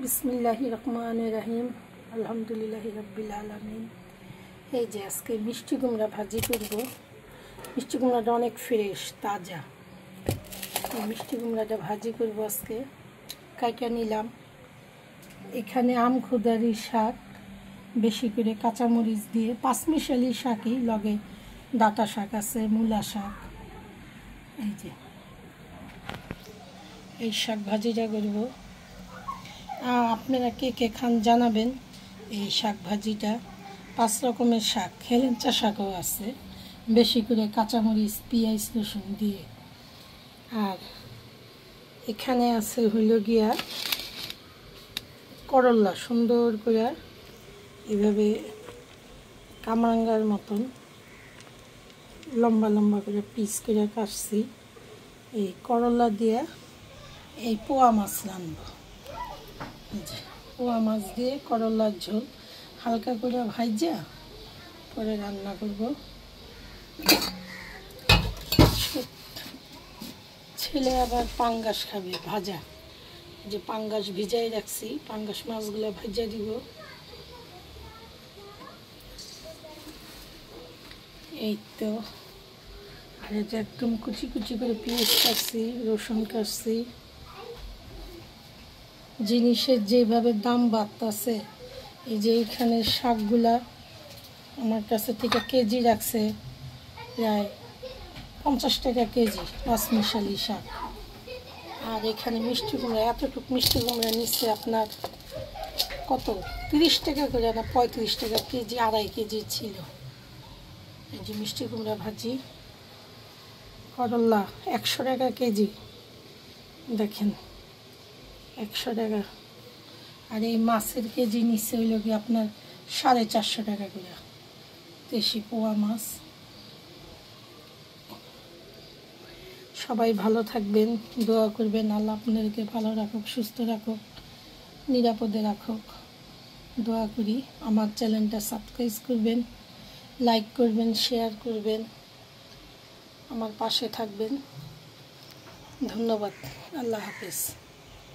বিসমিল্লাহির রহমানির রহিম। আলহামদুলিল্লাহি রাব্বিল আলামিন। এই যে আজকে মিষ্টি কুমড়া ভাজি করব। মিষ্টি কুমড়াটা অনেক ফ্রেশ, তাজা। এই মিষ্টি কুমড়াটা ভাজি করব আজকে। কাইটা নিলাম। এখানে আমখুদারি শাক, বেশি করে কাঁচামরিচ দিয়ে, পাঁচমিশালি শাকই, লগে ডাঁটা শাক আছে, মূলা শাক। এই যে এই শাক ভাজিটা করব। আপনারা কে কে খান জানাবেন। এই শাক ভাজিটা 5 রকমের শাক, হেলেঞ্চা শাকও আছে, বেশি করে কাঁচামরিচ, পেঁয়াজ, রসুন দিয়ে। আর এখানে আছে হইল গিয়া করলা, সুন্দর করে এভাবে কামরাঙ্গার মতন লম্বা লম্বা করে পিস করে কাটছি। এই করলা দিয়ে এই পোয়া মাছ রানবো। পোয়া মাছ দিয়ে করলার ঝোল হালকা করে ভাজা পরে রান্না করব। ছেলে আবার পাঙ্গাস খাবে ভাজা, যে পাঙ্গাস ভিজাই রাখছি, পাঙ্গাস মাছগুলো ভাজা দিব। এই তো, আর এটা একদম কুচি কুচি করে পেঁয়াজ কাটছি, রসুন কাটছি। জিনিসের যেভাবে দাম বাড়তেছে, এই যে এইখানে শাকগুলা আমার কাছে থেকে কেজি রাখছে প্রায় 50 টাকা কেজি, পাঁচমিশালি শাক। আর এখানে মিষ্টি কুমড়া, এতটুকু মিষ্টি কুমড়া নিচ্ছে আপনার কত, 30 টাকা করে না 35 টাকা কেজি, 2.5 কেজি ছিল। এই যে মিষ্টি কুমড়া ভাজি। করলা 100 টাকা কেজি, দেখেন 100 টাকা। আর এই মাছের কেজি নিচ্ছে হইল কি আপনার 450 টাকা করে, দেশি পোয়া মাছ। সবাই ভালো থাকবেন, দোয়া করবেন, আল্লাহ আপনাদেরকে ভালো রাখুক, সুস্থ রাখুক, নিরাপদে রাখুক। দোয়া করি। আমার চ্যানেলটা সাবস্ক্রাইব করবেন, লাইক করবেন, শেয়ার করবেন, আমার পাশে থাকবেন। ধন্যবাদ। আল্লাহ হাফেজ।